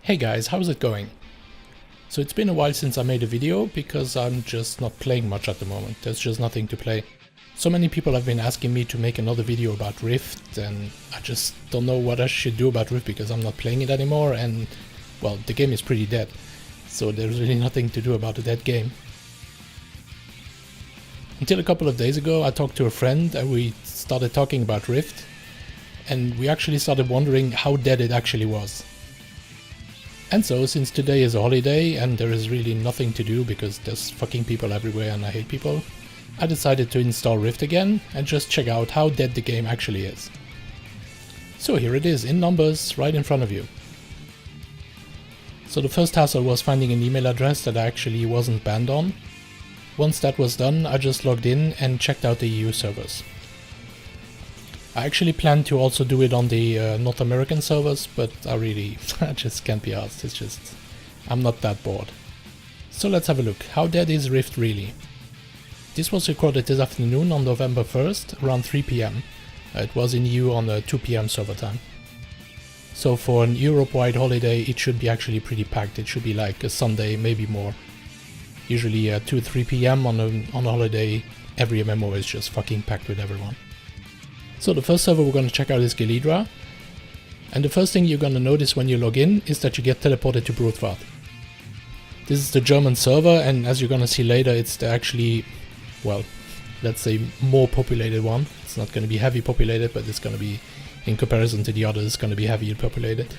Hey guys, how's it going? So it's been a while since I made a video because I'm just not playing much at the moment. There's just nothing to play. So many people have been asking me to make another video about Rift, and I just don't know what I should do about Rift because I'm not playing it anymore, and well, the game is pretty dead. So there's really nothing to do about a dead game. Until a couple of days ago I talked to a friend and we started talking about Rift, and we actually started wondering how dead it actually was. And so, since today is a holiday and there is really nothing to do because there's fucking people everywhere and I hate people, I decided to install Rift again and just check out how dead the game actually is. So here it is, in numbers, right in front of you. So the first hassle was finding an email address that I actually wasn't banned on. Once that was done, I just logged in and checked out the EU servers. I actually planned to also do it on the North American servers, but I just can't be asked. It's just, I'm not that bored. So let's have a look. How dead is Rift really? This was recorded this afternoon on November 1st, around 3 PM. It was in EU on 2 PM server time. So for an Europe-wide holiday, it should be actually pretty packed. It should be like a Sunday, maybe more. Usually 2 or 3 PM on a holiday, every MMO is just fucking packed with everyone. So the first server we're going to check out is Gelidra, and the first thing you're going to notice when you log in is that you get teleported to Brutwart. This is the German server, and as you're going to see later, it's the actually, well, let's say more populated one. It's not going to be heavy populated, but it's going to be, in comparison to the others, it's going to be heavily populated.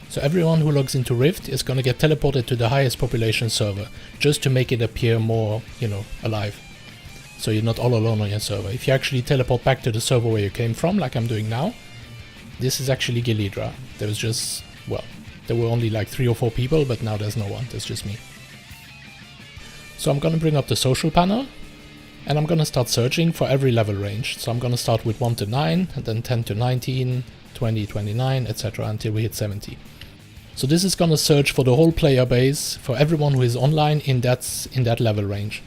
So everyone who logs into Rift is going to get teleported to the highest population server, just to make it appear more, alive. So you're not all alone on your server. If you actually teleport back to the server where you came from, like I'm doing now, this is actually Gelidra. There was just, well, there were only like 3 or 4 people, but now there's no one, there's just me. So I'm gonna bring up the social panel, and I'm gonna start searching for every level range. So I'm gonna start with 1 to 9, and then 10 to 19, 20, 29, etc. until we hit 70. So this is gonna search for the whole player base, for everyone who is online in that level range.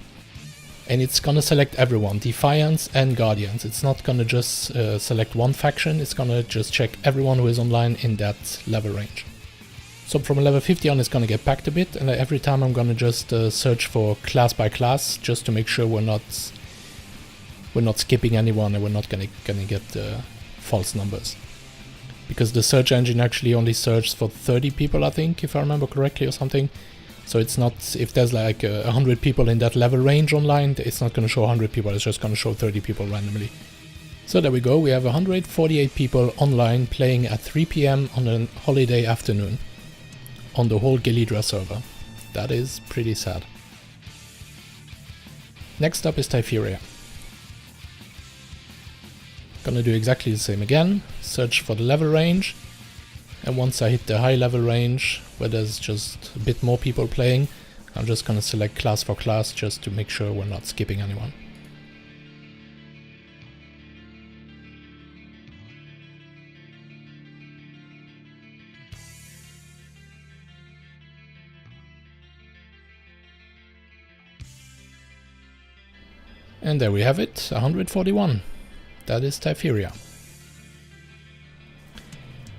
And it's gonna select everyone, Defiance and Guardians. It's not gonna just select one faction, it's gonna just check everyone who is online in that level range. So from level 50 on it's gonna get packed a bit, and every time I'm gonna just search for class by class, just to make sure we're not skipping anyone and we're not gonna get false numbers. Because the search engine actually only searches for 30 people, I think, if I remember correctly or something. So it's not, if there's like 100 people in that level range online, it's not going to show 100 people, it's just going to show 30 people randomly. So there we go, we have 148 people online playing at 3 PM on a holiday afternoon on the whole Gelidra server. That is pretty sad. Next up is Typheria. Gonna do exactly the same again, search for the level range. And once I hit the high level range, where there's just a bit more people playing, I'm just gonna select class for class just to make sure we're not skipping anyone. And there we have it, 141. That is Typheria.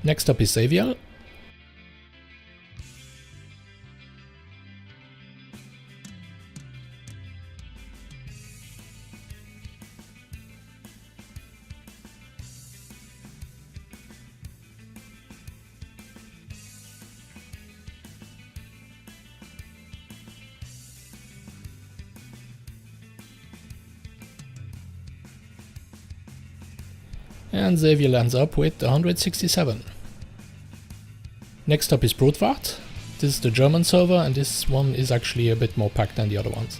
Next up is Xavier. And Xavier lands up with 167. Next up is Brutwart. This is the German server, and this one is actually a bit more packed than the other ones.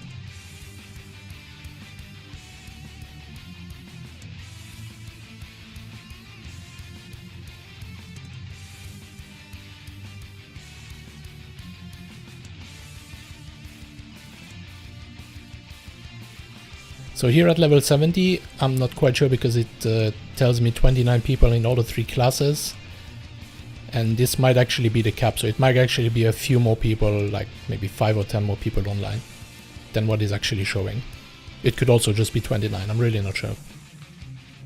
So here at level 70, I'm not quite sure because it tells me 29 people in all the 3 classes. And this might actually be the cap, so it might actually be a few more people, like maybe 5 or 10 more people online than what is actually showing. It could also just be 29, I'm really not sure.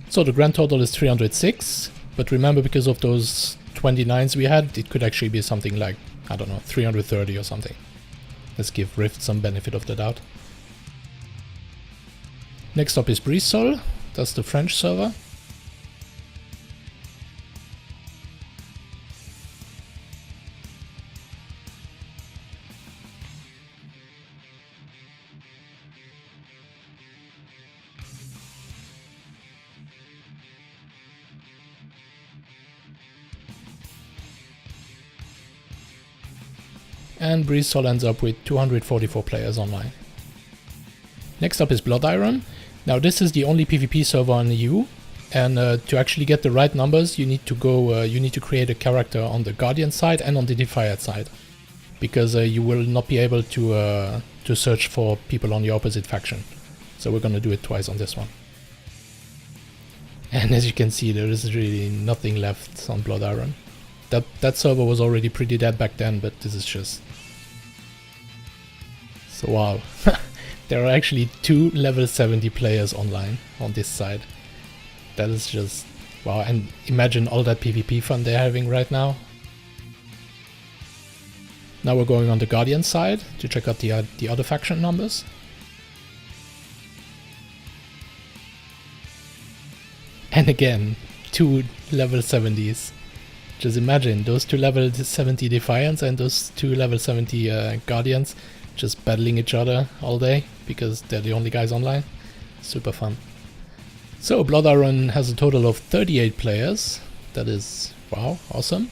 So the grand total is 306, but remember, because of those 29s we had, it could actually be something like I don't know, 330 or something. Let's give Rift some benefit of the doubt. Next up is Bristol, that's the French server. And Bristol ends up with 244 players online. Next up is Blood Iron. Now this is the only PvP server on the EU, and to actually get the right numbers, you need to go. You need to create a character on the Guardian side and on the Defiant side, because you will not be able to search for people on the opposite faction. So we're gonna do it twice on this one. And as you can see, there is really nothing left on Blood Iron. That server was already pretty dead back then, but this is just... So wow, there are actually 2 level 70 players online on this side. That is just... wow, and imagine all that PvP fun they're having right now. Now we're going on the Guardian side to check out the other faction numbers. And again, 2 level 70s. Just imagine those 2 level 70 Defiants and those 2 level 70 Guardians just battling each other all day because they're the only guys online. Super fun. So Blood Iron has a total of 38 players. That is, wow, awesome.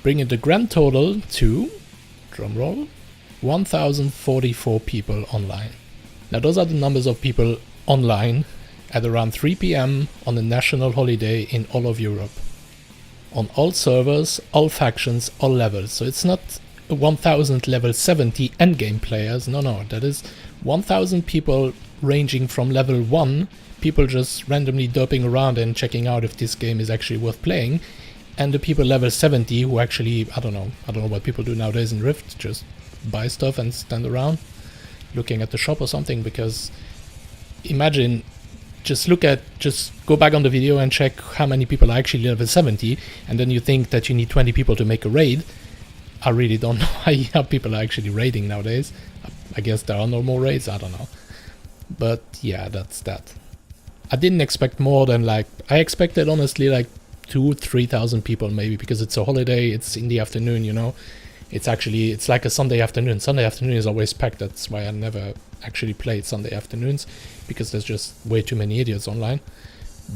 Bringing the grand total to, drumroll, 1044 people online. Now those are the numbers of people online at around 3 PM on a national holiday in all of Europe. On all servers, all factions, all levels. So it's not 1000 level 70 endgame players, no, that is 1000 people ranging from level 1, people just randomly derping around and checking out if this game is actually worth playing, and the people level 70 who actually, I don't know what people do nowadays in Rift, just buy stuff and stand around looking at the shop or something, because imagine... Just go back on the video and check how many people are actually level 70, and then you think that you need 20 people to make a raid. I really don't know how people are actually raiding nowadays. I guess there are no more raids, I don't know. But yeah, that's that. I didn't expect more than I expected honestly 2,000-3,000 people maybe, because it's a holiday, it's in the afternoon, you know. It's like a Sunday afternoon. Sunday afternoon is always packed, that's why I never actually played Sunday afternoons, because there's just way too many idiots online.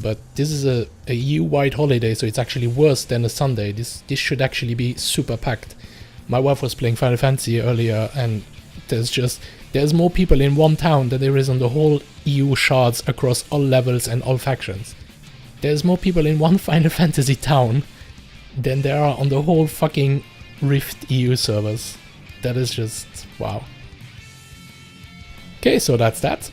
But this is a EU-wide holiday, so it's actually worse than a Sunday. This should actually be super packed. My wife was playing Final Fantasy earlier, and there's more people in one town than there is on the whole EU shards across all levels and all factions. There's more people in one Final Fantasy town than there are on the whole fucking Rift EU servers. That is just wow. Okay, so that's that.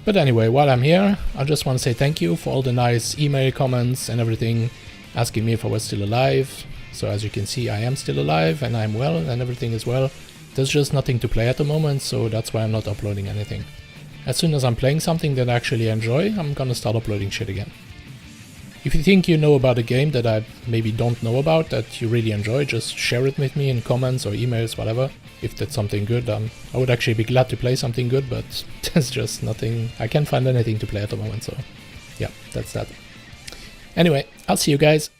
But anyway, while I'm here, I just want to say thank you for all the nice email comments and everything, asking me if I was still alive. So as you can see, I am still alive and I'm well and everything is well. There's just nothing to play at the moment, so that's why I'm not uploading anything. As soon as I'm playing something that I actually enjoy, I'm gonna start uploading shit again. If you think you know about a game that I maybe don't know about, that you really enjoy, just share it with me in comments or emails, whatever. If that's something good, I would actually be glad to play something good, but there's just nothing, I can't find anything to play at the moment, so yeah, that's that. Anyway, I'll see you guys